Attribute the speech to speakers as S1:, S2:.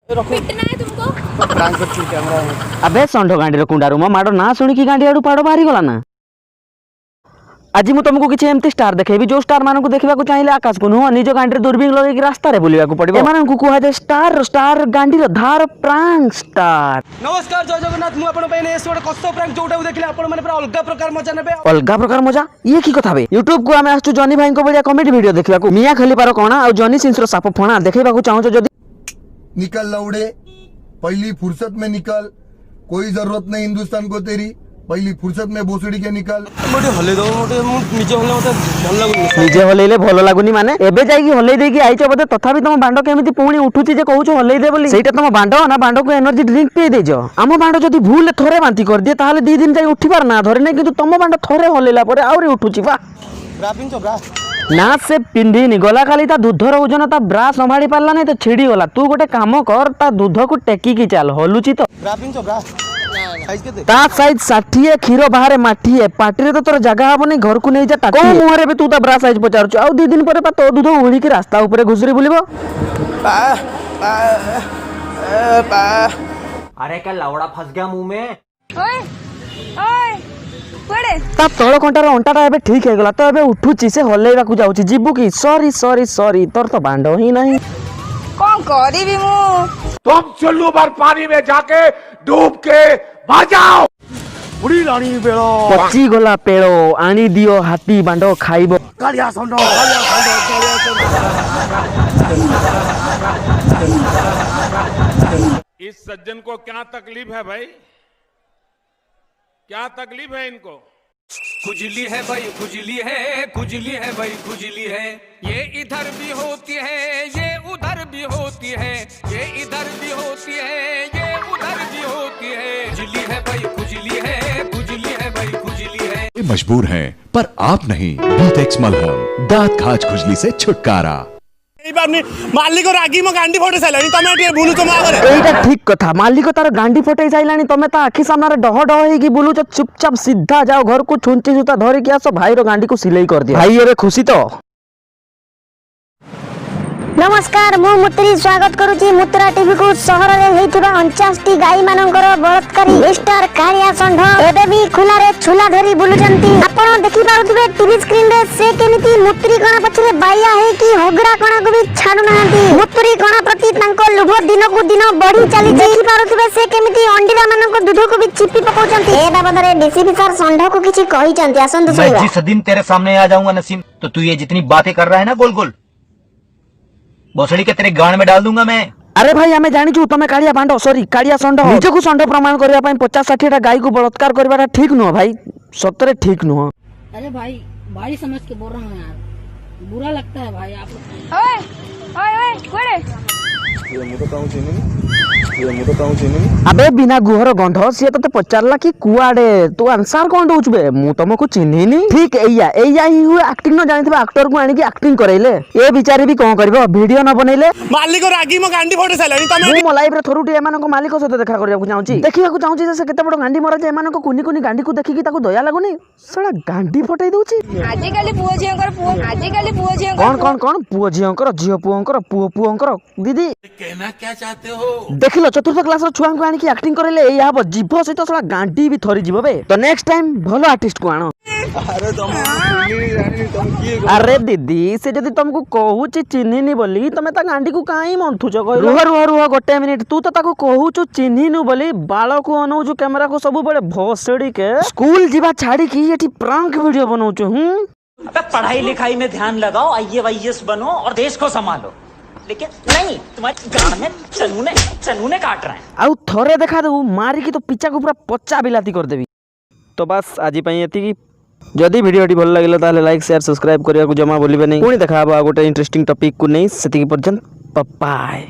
S1: पिटना है तुमको।
S2: प्रैंक करती कैमरा में।
S3: अबे संढ गांडी कुंडारू मो माड़ ना शुणी गांडी आड़ू पाड़ बाहरी गला ना। आज मु तुमको किसी एमती स्टार देखेबी जो स्टार मान को देखा चाहिए आकाश को नुह निज गांडी दूरबीन लगे रास्ता रे बुलिया को पड़िबो। एमान को कुहा जे स्टार स्टार गांडी रो धार प्रांक स्टार।
S2: नमस्कार जय जगन्नाथ मु आपण पे एस गोटे कष्ट प्रैंक जोटा देखले आपण माने पूरा अलग प्रकार मजा नेबे।
S3: अलग प्रकार मजा ये की कथा बे। YouTube को आमे आछू जॉनी भाई को बढ़िया कॉमेडी वीडियो देखिबा को मिया खली पारो कोना और जॉनी सिंस रो साप फोना देखिबा को चाहो जदी
S4: निकल लौड़े पहली फुर्सत में निकल, कोई जरूरत नहीं हिंदुस्तान को तेरी, पहली फुर्सत में भोसड़ी के निकल।
S2: मोटे हले दो मोटे मु निजे हले मते भल लागुनी।
S3: निजे हलेले भल लागुनी माने एबे जाई की हले देकी आइछ बदे तथापि तुम बांडो केमिति पुणी उठुची जे कहूछ हले दे बोली सेटा तुम बांडो ना बांडो को एनर्जी ड्रिंक पी देजो। आम बांडो जदी भूल थोरे बांती कर दिए ताहाले 2 दिन जाई उठी पार ना धरे नै किंतु तुम बांडो थोरे हलेला परे आउरी उठुची बा।
S2: ब्रा पिंचो ब्रा
S3: ना से पिंधिनी गला खाली ता दूधर ओजन ता ब्रा संभाली पारला नहीं तो छिड़ी गला। तू गोटे काम कर ता दूध को टेकी की चाल हलुची तो
S2: ब्रा पिंचो ब्रा साइज केते
S3: ता साइज 60 खीरो बाहर माठी है पार्टी रे तो तोर जगह हबो नहीं घर को नहीं जा टाटी को मुहरे पे तू ता ब्रा साइज पचारछ आ 2 दिन परे पा तो दूध उड़ी की रास्ता ऊपर घुसरी बुलिबो।
S5: अरे क्या लौड़ा फंस गया मुंह में।
S1: ओए ओए पड़े
S3: ता तळ कंटार अंटाटा एबे ठीक हे गला तो एबे उठुची से हलेबा को जाउची जिबु की सॉरी सॉरी सॉरी तोर तो बांडो ही नहीं
S1: कौन करीबी मु
S6: तुम चुल्लू भर पानी में जाके डूब के मर जाओ। बुढ़ी लानी बेड़ो
S3: पची गला पेड़ो आनी दियो हाथी बांडो खाइबो।
S6: कालिया सोंडो कालिया सोंडो
S7: इस सज्जन को क्या तकलीफ है भाई, क्या तकलीफ है इनको।
S8: खुजली है भाई खुजली है खुजली है भाई खुजली है, ये इधर भी होती है ये उधर भी होती है, ये इधर भी होती है ये उधर भी होती है। खुजली है भाई खुजली है खुजली है भाई खुजली है।
S9: मजबूर हैं पर आप नहीं। बीटेक्स मलहम दांत खाज खुजली से छुटकारा।
S6: मालिक रागी मो गांडी फोटे साइलानी तमे एटी बुलु तो मा करे
S3: एटा ठीक कथा मालिक तार गांडी फटै जाइलानी तमे ता आखि सामने डह डह हेगी बुलु चुपचाप सीधा जाओ घर को छुंची सुता धरि के आसो भाई रो गांडी को सिलाई कर दिया। भाई एबे खुशी तो
S10: नमस्कार मु मुत्री स्वागत करूची मुत्रा टीवी को। शहर रे हेतिबा 49 टी गाई मानकर बलात्कारी मिस्टर कालिया षंढ एबे भी खुला रे छुला धरी बुलुचंती। आपण देखि पाउतबे टीवी स्क्रीन रे से केमिति मुत्री कणा पछरे बाया हे कि होगरा कणा को भी छाडु नाहंती। मुत्री कणा प्रति तांको लोभ दिन को दिन बढ़ी चली देखि पाउतबे से केमिति अंडीरा मानको दूध को भी चिपी पकाउचंती। ए बाबद रे डीसीपी सर षंढ को किछि कहि चंती आसंतु सुनिबा।
S5: मैं जिस दिन तेरे सामने आ जाऊंगा नसीम तो तू ये जितनी बातें कर रहा है ना गोल गोल भोसड़ी के तेरे गान में डाल दूंगा मैं।
S3: अरे भाई हमें जानी छु तमे कालिया बांडो सॉरी कालिया षंढ निज को षंढ प्रमाण करबा पई 50-60 टा गाय को बलात्कार करबाटा ठीक नुह भाई सतरे ठीक नुह।
S11: अरे भाई भाई समझ के बोल रहा हूँ यार, बुरा लगता है भाई आप।
S1: ओए ओए ओए पड़े
S3: अबे बिना गुहर गंध सी तो पचारला कि कुआडे तू आंसर कोन दोछ बे मु तुमको चिन्हिनी ठीक एया एया ही हुए एक्टिंग न जानिथिबा एक्टर को आनी कि एक्टिंग करैले ए बिचारी भी कोन करबो वीडियो न बनैले।
S6: मालिक रागी मो गांडी फोटे साइलानी तमे
S3: मु मो लाइव रे थरुटी एमान को मालिक सहित देखा करिया को चाहूची देखिया को चाहूची से केते बड़ गांडी मरा जे एमान को कुनी कुनी गांडी को देखि कि ताको दया लागुनी सड़ा गांडी फटाई दोची।
S1: आजि काली पुओ झियंकर पुओ आजि काली पुओ झियंकर
S3: कौन कौन कौन पुओ झियंकर झियो पुओंकर पुओ पुओंकर दीदी
S6: कहना क्या चाहते हो।
S3: देखिलो चतुर्थ क्लास रो छुआ को आनी कि एक्टिंग करैले एया हबो जीभ सहित सड़ा गांडी भी थरी जीव बे तो नेक्स्ट टाइम भलो आर्टिस्ट को आनो।
S2: अरे तुम जानी तुम की
S3: अरे दीदी से जदी तुमको कहूची चिन्हिनी बोली तमे ता गांडी को काई मंथुच कह रुह रुह रुह गोटे मिनिट तू तो ताको कहूचु चिन्हिनु बोली बाळ को अनौजु कैमरा को सब बड़े भोसड़ी के स्कूल जीवा छाड़ी की एठी प्रैंक वीडियो बनाउचु।
S5: अबे पढ़ाई लिखाई में ध्यान लगाओ IAS बनो और देश को संभालो, लेकिन नहीं तुम्हारे गान में चनूने काट रहे हैं।
S3: आउ थरे देखा दू मारी की तो पिचा को पूरा पच्चा बिलाती कर देबी। तो बस आज पई एति जदि वीडियोटी भल लागिला ताले लाइक शेयर सब्सक्राइब करिया को जमा भूलिबे नहीं। पुणी देखा गोटे इंटरेस्टिंग टॉपिक को नहीं सेति पर्यंत बाय।